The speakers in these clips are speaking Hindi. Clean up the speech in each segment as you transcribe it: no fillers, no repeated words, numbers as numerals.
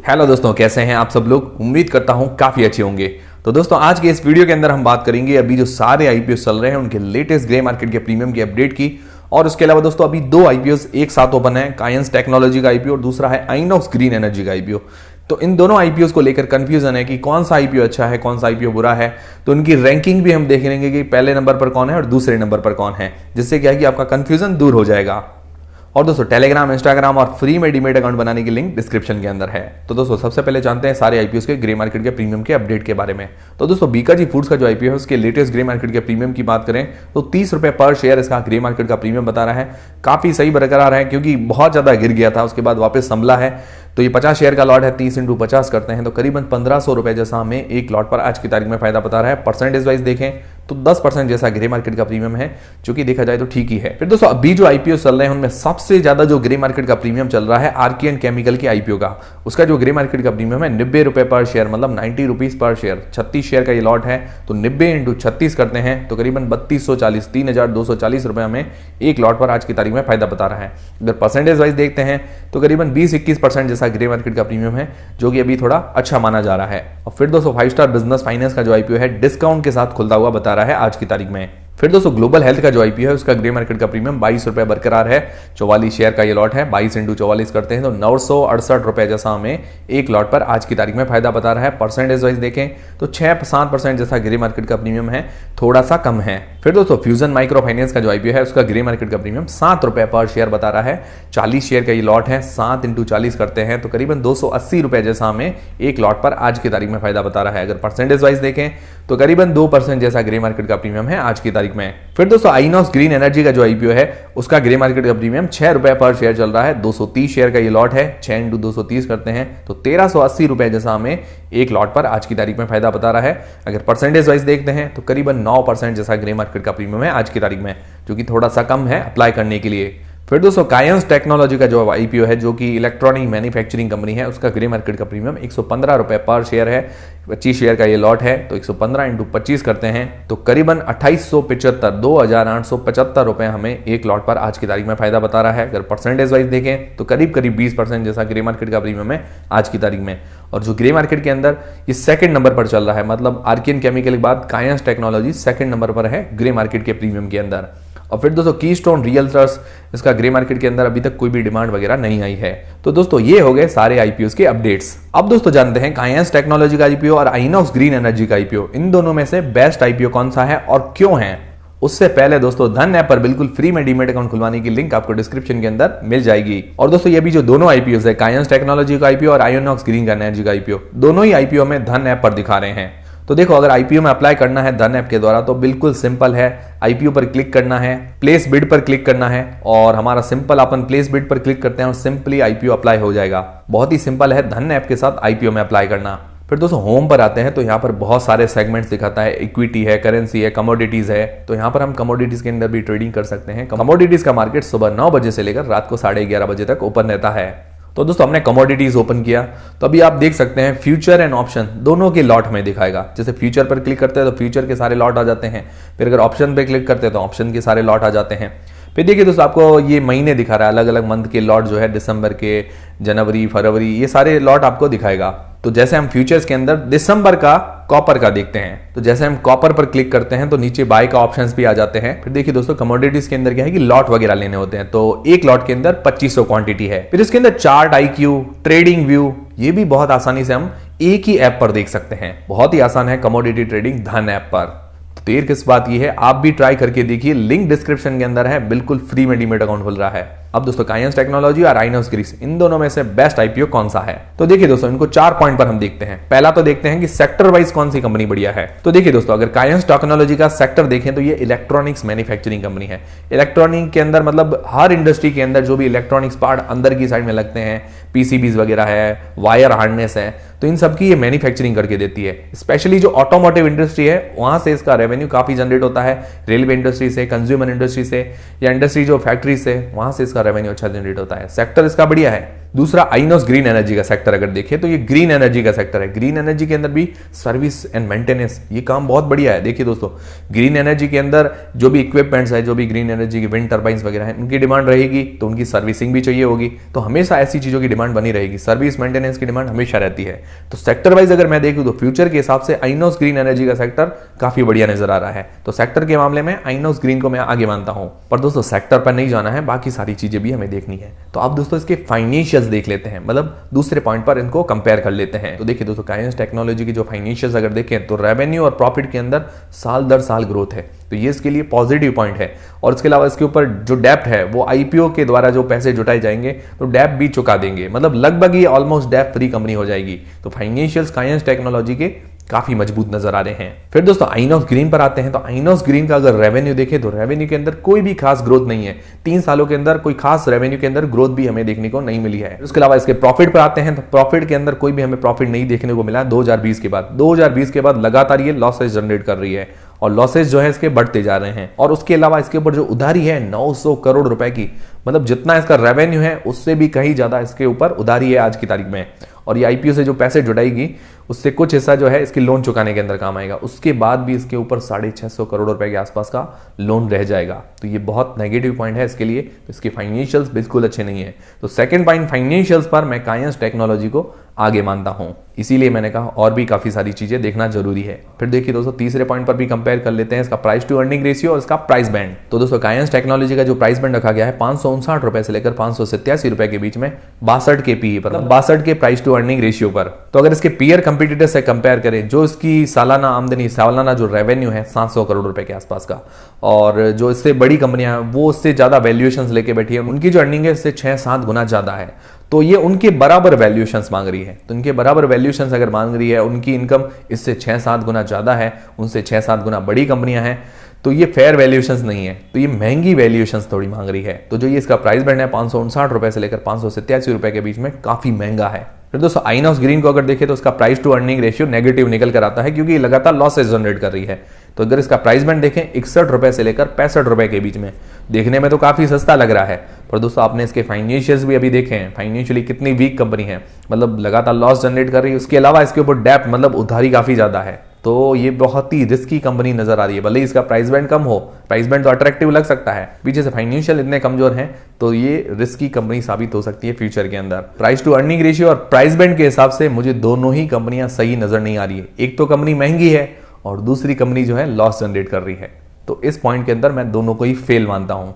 हेलो दोस्तों, कैसे हैं आप सब लोग। उम्मीद करता हूं काफी अच्छे होंगे। तो दोस्तों आज के इस वीडियो के अंदर हम बात करेंगे अभी जो सारे आईपीओ चल रहे हैं उनके लेटेस्ट ग्रे मार्केट के प्रीमियम की अपडेट की। और उसके अलावा दोस्तों अभी दो आईपीओ एक साथ ओपन है, कायंस टेक्नोलॉजी का आईपीओ और दूसरा है आइनॉक्स ग्रीन एनर्जी का आईपीओ। तो इन दोनों आईपीओ को लेकर कंफ्यूजन है कि कौन सा आईपीओ अच्छा है, कौन सा आईपीओ बुरा है। तो उनकी रैंकिंग भी हम देख लेंगे कि पहले नंबर पर कौन है और दूसरे नंबर पर कौन है, जिससे क्या है कि आपका कंफ्यूजन दूर हो जाएगा। और दोस्तों टेलीग्राम, इंस्टाग्राम और फ्री में डीमेट अकाउंट बनाने की लिंक डिस्क्रिप्शन के अंदर है। तो दोस्तों सबसे पहले जानते हैं सारे आईपीओ के ग्रे मार्केट के प्रीमियम के अपडेट के बारे में। तो दोस्तों बीकाजी फूड्स का जो आईपीओ है उसके लेटेस्ट ग्रे मार्केट के प्रीमियम की बात करें तो 30 रुपए पर शेयर इसका ग्रे मार्केट का प्रीमियम बता रहा है। काफी सही बरकरार है क्योंकि बहुत ज्यादा गिर गया था, उसके बाद वापस संभला है। तो ये 50 शेयर का लॉट है, 30 × 50 करते हैं तो करीबन 1500 रुपए जैसा हमें एक लॉट पर आज की तारीख में फायदा बता रहा है। परसेंटेज वाइज देखें तो 10% जैसा ग्रे मार्केट का प्रीमियम है, जो कि देखा जाए तो ठीक ही है। फिर दोस्तों अभी जो आईपीओ चल रहे हैं उनमें सबसे ज्यादा जो ग्रे मार्केट का प्रीमियम चल रहा है आर्कियन केमिकल के आईपीओ का। उसका जो ग्रे मार्केट का प्रीमियम है 90 रुपए पर शेयर, मतलब 90 रुपीज पर शेयर। 36 शेयर का ये लॉट है तो 90 × 36 करते हैं तो करीबन 3240 3240 रुपए हमें एक लॉट पर आज की तारीख में फायदा बता रहा है। अगर परसेंटेज वाइज देखते हैं तो करीबन 20-21% जैसा ग्रे मार्केट का प्रीमियम है, जो कि अभी थोड़ा अच्छा माना जा रहा है। और फिर दोस्तों 5 स्टार बिजनेस फाइनेंस का जो आईपीओ है डिस्काउंट के साथ खुलता हुआ बता रहा है आज की तारीख में। फिर दोस्तों ग्लोबल हेल्थ का जो आईपीओ है उसका ग्रे मार्केट का प्रीमियम 22 रुपए बरकरार है। 44 शेयर का ये लॉट है, 22 × 44 करते हैं तो 968 रुपए जैसा हमें एक लॉट पर आज की तारीख में फायदा बता रहा है। परसेंटेज वाइज देखें तो 6-7% जैसा ग्रे मार्केट का प्रीमियम है, थोड़ा सा कम है। फिर दोस्तों फ्यूजन माइक्रो फाइनेंस का जो आईपीओ है उसका ग्रे मार्केट का प्रीमियम 7 रुपए पर शेयर बता रहा है। 40 शेयर का ये लॉट है, 7 × 40 करते हैं तो करीबन 280 रुपए जैसा हमें एक लॉट पर आज की तारीख में फायदा बता रहा है। अगर परसेंटेज वाइज देखें तो करीबन 2% जैसा ग्रे मार्केट का प्रीमियम है आज की तारीख में। फिर दोस्तों आइनॉक्स ग्रीन एनर्जी का जो आईपीओ है उसका ग्रे मार्केट का प्रीमियम 6 रुपए पर शेयर चल रहा है। 230 शेयर का ये लॉट है, 6 × 230 करते हैं तो 1380 रुपए जैसा हमें एक लॉट पर आज की तारीख में फायदा बता रहा है। अगर परसेंटेज वाइज देखते हैं तो करीबन 9% जैसा ग्रे मार्केट का प्रीमियम है आज की तारीख में, जो कि थोड़ा सा कम है अप्लाई करने के लिए। फिर दोस्तों कायंस टेक्नोलॉजी का जो आईपीओ है जो कि इलेक्ट्रॉनिक मैन्युफैक्चरिंग कंपनी है, उसका ग्रे मार्केट का प्रीमियम 115 रुपए पर शेयर है। 25 शेयर का ये लॉट है तो 115 × 25 करते हैं तो करीबन 2875 रुपए हमें एक लॉट पर आज की तारीख में फायदा बता रहा है। अगर परसेंटेज वाइज देखें तो करीब 20% जैसा ग्रे मार्केट का प्रीमियम है आज की तारीख में। और जो ग्रे मार्केट के अंदर ये सेकंड नंबर पर चल रहा है, मतलब आर्कियन केमिकल के बाद कायंस टेक्नोलॉजी सेकंड नंबर पर है ग्रे मार्केट के प्रीमियम के अंदर। और फिर दोस्तों कीस्टोन रियल्टर्स, इसका ग्रे मार्केट के अंदर अभी तक कोई भी डिमांड वगैरह नहीं आई है। तो दोस्तों ये हो गए सारे आईपीओ के अपडेट्स। अब दोस्तों जानते हैं कायंस टेक्नोलॉजी का आईपीओ और आइनॉक्स ग्रीन एनर्जी का आईपीओ, इन दोनों में से बेस्ट आईपीओ कौन सा है और क्यों है। उससे पहले दोस्तों धन ऐप पर बिल्कुल फ्री में डीमेट अकाउंट खुलवाने की लिंक आपको डिस्क्रिप्शन के अंदर मिल जाएगी। और दोस्तों ये भी जो दोनों आईपीओ है, कायंस टेक्नोलॉजी का आईपीओ और आइनॉक्स ग्रीन एनर्जी का आईपीओ, दोनों ही आईपीओ में धन ऐप पर दिखा रहे हैं। तो देखो अगर आईपीओ में अप्लाई करना है धन ऐप के द्वारा तो बिल्कुल सिंपल है। आईपीओ पर क्लिक करना है, प्लेस बिड पर क्लिक करना है और हमारा सिंपल अपन प्लेस बिड पर क्लिक करते हैं और सिंपली आईपीओ अप्लाई हो जाएगा। बहुत ही सिंपल है धन ऐप के साथ आईपीओ में अप्लाई करना। फिर दोस्तों होम पर आते हैं तो यहाँ पर बहुत सारे सेगमेंट्स दिखाता है, इक्विटी है, करेंसी है, कमोडिटीज है। तो यहाँ पर हम कमोडिटीज के अंदर भी ट्रेडिंग कर सकते हैं। कमोडिटीज का मार्केट सुबह 9 बजे से लेकर रात को 11:30 बजे तक ओपन रहता है। तो दोस्तों हमने कमोडिटीज ओपन किया तो अभी आप देख सकते हैं फ्यूचर एंड ऑप्शन दोनों के लॉट में दिखाएगा। जैसे फ्यूचर पर क्लिक करते हैं तो फ्यूचर के सारे लॉट आ जाते हैं, फिर अगर ऑप्शन पे क्लिक करते हैं तो ऑप्शन के सारे लॉट आ जाते हैं। फिर देखिए दोस्तों आपको ये महीने दिखा रहा है, अलग अलग मंथ के लॉट जो है, दिसंबर के, जनवरी, फरवरी, ये सारे लॉट आपको दिखाएगा। तो जैसे हम फ्यूचर्स के अंदर दिसंबर का कॉपर का देखते हैं तो जैसे हम कॉपर पर क्लिक करते हैं तो नीचे बाय का ऑप्शंस भी आ जाते हैं। फिर देखिए दोस्तों कमोडिटीज के अंदर क्या है कि लॉट वगैरह लेने होते हैं, तो एक लॉट के अंदर 2500 क्वांटिटी है। फिर इसके अंदर चार्ट IQ, ट्रेडिंग व्यू, ये भी बहुत आसानी से हम एक ही ऐप पर देख सकते हैं। बहुत ही आसान है कमोडिटी ट्रेडिंग धन ऐप पर। तो देर किस बात ये है, आप भी ट्राई करके देखिए, लिंक डिस्क्रिप्शन के अंदर है, बिल्कुल फ्री में डीमेट अकाउंट खुल रहा है। अब दोस्तों कायंस टेक्नोलॉजी और आइनॉक्स ग्रीन, इन दोनों में से बेस्ट आईपीओ कौन सा है। तो देखिए दोस्तों इनको 4 पॉइंट पर हम देखते हैं। पहला तो देखते हैं कि सेक्टर वाइज कौन सी कंपनी बढ़िया है। तो देखिए दोस्तों अगर कायंस टेक्नोलॉजी का सेक्टर देखें तो ये इलेक्ट्रॉनिक्स मैन्युफैक्चरिंग कंपनी है। इलेक्ट्रॉनिक के अंदर मतलब हर इंडस्ट्री के अंदर जो भी इलेक्ट्रॉनिक्स पार्ट अंदर की साइड में लगते हैं, पीसीबीज वगैरह है, वायर हार्डनेस है, तो इन सब की ये मैन्युफैक्चरिंग करके देती है। स्पेशली जो ऑटोमोटिव इंडस्ट्री है वहां से इसका रेवेन्यू काफी जनरेट होता है, रेलवे इंडस्ट्री से, कंज्यूमर इंडस्ट्री से, या इंडस्ट्री जो फैक्ट्री से, वहां से इसका रेवेन्यू अच्छा जनरेट होता है। सेक्टर इसका बढ़िया है। दूसरा आइनोस ग्रीन एनर्जी का सेक्टर अगर देखें तो ये ग्रीन एनर्जी का सेक्टर है। ग्रीन एनर्जी के अंदर भी सर्विस एंड मेंटेनेंस ये काम बहुत बढ़िया है। देखिए दोस्तों, ग्रीन एनर्जी के अंदर जो भी इक्विपमेंट्स है, जो भी ग्रीन एनर्जी की विंड टर्बाइंस वगैरह है, उनकी डिमांड रहेगी तो उनकी सर्विसिंग भी चाहिए होगी। तो हमेशा ऐसी चीजों की डिमांड बनी रहेगी, सर्विस मेंटेनेंस की डिमांड हमेशा रहती है। तो सेक्टर वाइज अगर मैं देखूं तो फ्यूचर के हिसाब से आइनोस ग्रीन एनर्जी का सेक्टर काफी बढ़िया नजर आ रहा है। तो सेक्टर के मामले में आइनोस ग्रीन को मैं आगे मानता हूं। पर दोस्तों सेक्टर पर नहीं जाना है, बाकी सारी चीजें भी हमें देखनी है। तो आप दोस्तों इसके फाइनेंशियल्स देख लेते हैं, मतलब दूसरे पॉइंट पर इनको कंपेयर कर लेते हैं। तो देखिए दोस्तों, कायंस टेक्नोलॉजी की जो फाइनेंशियल्स अगर देखें तो रेवेन्यू और प्रॉफिट के अंदर साल दर साल ग्रोथ है, तो ये इसके लिए पॉजिटिव पॉइंट है। और इसके अलावा इसके ऊपर जो डेप्ट है वो आईपीओ के द्वारा जो पैसे जुटाए जाएंगे तो डेप्ट भी चुका देंगे, मतलब लगभग ये ऑलमोस्ट डेप्ट फ्री कंपनी हो जाएगी। तो फाइनेंशियल्स कायंस टेक्नोलॉजी के काफी मजबूत नजर आ रहे हैं। फिर दोस्तों आइनोस ग्रीन पर आते हैं। तो आइनोस ग्रीन का अगर रेवेन्यू देखें तो रेवेन्यू के अंदर कोई भी खास ग्रोथ नहीं है। 3 सालों के अंदर कोई खास रेवेन्यू के अंदर ग्रोथ भी हमें देखने को नहीं मिली है। उसके अलावा इसके प्रॉफिट पर आते हैं तो प्रॉफिट के अंदर कोई भी हमें प्रॉफिट नहीं देखने को मिला 2020 के बाद। 2020 के बाद लगातार ये लॉसेस जनरेट कर रही है और लॉसेस जो है इसके बढ़ते जा रहे हैं। और उसके अलावा इसके ऊपर जो उधारी है 900 करोड़ रुपए की, मतलब जितना इसका रेवेन्यू है उससे भी कहीं ज्यादा इसके ऊपर उधारी है आज की तारीख में। और ये आईपीओ से जो पैसे जुटाएगी उससे कुछ हिस्सा जो है इसकी लोन चुकाने के अंदर काम आएगा। उसके बाद भी इसके ऊपर 650 करोड़ रुपए के आसपास का लोन रह जाएगा। तो ये बहुत नेगेटिव पॉइंट है इसके लिए। तो इसके फाइनेंशियल्स बिल्कुल अच्छे नहीं है। तो सेकंड पॉइंट फाइनेंशियल्स पर मैं कायंस टेक्नोलॉजी को आगे मानता हूं, इसीलिए मैंने कहा और भी काफी सारी चीजें देखना जरूरी है। फिर देखिए दोस्तों, तीसरे पॉइंट पर भी कंपेयर कर लेते हैं इसका प्राइस टू अर्निंग रेशियो और इसका प्राइस बैंड। तो दोस्तों कायंस टेक्नोलॉजी का जो प्राइस बैंड रखा गया है 559 रुपए से लेकर 587 रुपए के बीच में 62 के पीई पर, 62 के प्राइस टू अर्निंग रेशियो पर। तो अगर इसके पीयर कंपटीटर से कंपेयर करें, जो इसकी सालाना आमदनी, सालाना जो रेवेन्यू है 700 करोड़ रुपए के आसपास का, और जो इससे बड़ी कंपनियां हैं वो उससे ज्यादा वैल्यूएशंस लेके बैठी है, उनकी जो अर्निंग है इससे 6-7 गुना ज्यादा है। तो ये उनके बराबर वैल्यूएशंस मांग रही है। तो इनके बराबर वैल्यूएशंस अगर मांग रही है, उनकी इनकम इससे 6-7 गुना ज्यादा है, उनसे 6-7 गुना बड़ी कंपनियां हैं, तो ये फेयर वैल्यूएशंस नहीं है, तो ये महंगी वैल्यूएशंस थोड़ी मांग रही है। तो जो ये इसका प्राइस बैंड है 559 रुपए से लेकर 587 रुपए के बीच में, काफी महंगा है। फिर दोस्तों आइनोस ग्रीन को अगर देखें तो उसका price to earning ratio negative निकल कर आता है, क्योंकि लगातार लॉसेस जनरेट कर रही है। तो अगर इसका प्राइस बैंड देखें 61 रुपए से लेकर 65 रुपए के बीच में, देखने में तो काफी सस्ता लग रहा है, पर दोस्तों आपने इसके फाइनेंशियल्स भी अभी देखे हैं, फाइनेंशियली कितनी वीक कंपनी है, मतलब लगातार लॉस जनरेट कर रही है। उसके अलावा इसके ऊपर डेप्ट, मतलब उधारी काफी ज्यादा है। तो ये बहुत ही रिस्की कंपनी नजर आ रही है। भले इसका प्राइस बैंड कम हो, प्राइस बैंड तो अट्रैक्टिव लग सकता है, पीछे से फाइनेंशियल इतने कमजोर हैं, तो ये रिस्की कंपनी साबित हो सकती है फ्यूचर के अंदर। प्राइस टू अर्निंग रेशियो और प्राइस बैंड के हिसाब से मुझे दोनों ही कंपनियां सही नजर नहीं आ रही है। एक तो कंपनी महंगी है और दूसरी कंपनी जो है लॉस जनरेट कर रही है। तो इस पॉइंट के अंदर मैं दोनों को ही फेल मानता हूं।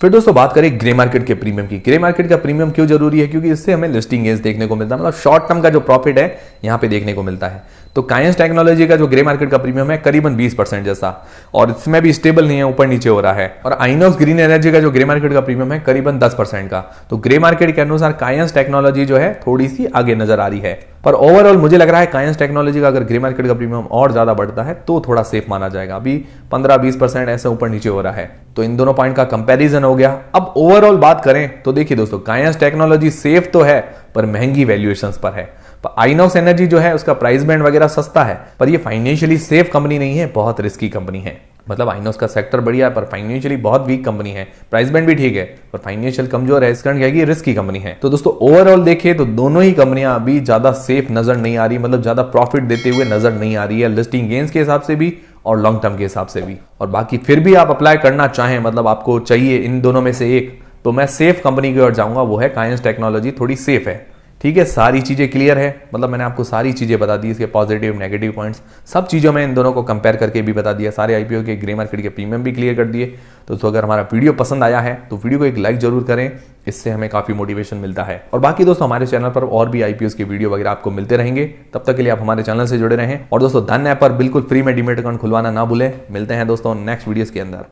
फिर दोस्तों बात करें ग्रे मार्केट के प्रीमियम की। ग्रे मार्केट का प्रीमियम क्यों जरूरी है? क्योंकि इससे हमें लिस्टिंग गेन्स देखने को मिलता है, मतलब शॉर्ट टर्म का जो प्रॉफिट है यहां पे देखने को मिलता है। तो कायंस टेक्नोलॉजी का जो ग्रे मार्केट का प्रीमियम है करीबन 20% जैसा, और इसमें भी स्टेबल नहीं है, ऊपर नीचे हो रहा है। और आइनोस ग्रीन एनर्जी का जो ग्रे मार्केट का प्रीमियम है करीबन 10% का। तो ग्रे मार्केट के अनुसार कायंस टेक्नोलॉजी जो है थोड़ी सी आगे नजर आ रही है, पर ओवरऑल मुझे लग रहा है कायंस टेक्नोलॉजी का अगर ग्रे मार्केट का प्रीमियम और ज्यादा बढ़ता है तो थोड़ा सेफ माना जाएगा। अभी 15-20% ऐसे ऊपर नीचे हो रहा है। तो इन दोनों पॉइंट का कंपैरिजन हो गया। अब ओवरऑल बात करें तो देखिए दोस्तों, कायंस टेक्नोलॉजी सेफ तो है पर महंगी वैल्यूएशंस पर है। आइनोस एनर्जी जो है उसका प्राइस बैंड वगैरह सस्ता है, पर ये फाइनेंशियली सेफ कंपनी नहीं है, बहुत रिस्की कंपनी है। मतलब आइनोस का सेक्टर बढ़िया है पर फाइनेंशियली बहुत वीक कंपनी है। प्राइस बैंड भी ठीक है पर फाइनेंशियल कमजोर है, इस कारण क्या है कि रिस्की कंपनी है। तो दोस्तों ओवरऑल देखिए तो दोनों ही कंपनियां अभी ज्यादा सेफ नजर नहीं आ रही, मतलब ज्यादा प्रॉफिट देते हुए नजर नहीं आ रही है, लिस्टिंग गेन्स के हिसाब से भी और लॉन्ग टर्म के हिसाब से भी। और बाकी फिर भी आप अप्लाई करना चाहें, मतलब आपको चाहिए इन दोनों में से एक, तो मैं सेफ कंपनी की ओर जाऊंगा, वो है कायंस टेक्नोलॉजी, थोड़ी सेफ है। ठीक है, सारी चीजें क्लियर है, मतलब मैंने आपको सारी चीजें बता दी, इसके पॉजिटिव नेगेटिव पॉइंट्स सब चीजों में इन दोनों को कंपेयर करके भी बता दिया, सारे आईपीओ के ग्रे मार्केट के प्रीमियम भी क्लियर कर दिए। तो अगर हमारा वीडियो पसंद आया है तो वीडियो को एक लाइक जरूर करें, इससे हमें काफी मोटिवेशन मिलता है। और बाकी दोस्तों हमारे चैनल पर और भी आईपीओ के वीडियो वगैरह आपको मिलते रहेंगे, तब तक के लिए आप हमारे चैनल से जुड़े रहें। और दोस्तों धन ऐप पर बिल्कुल फ्री में डीमैट अकाउंट खुलवाना ना भूलें। मिलते हैं दोस्तों नेक्स्ट वीडियोस के अंदर।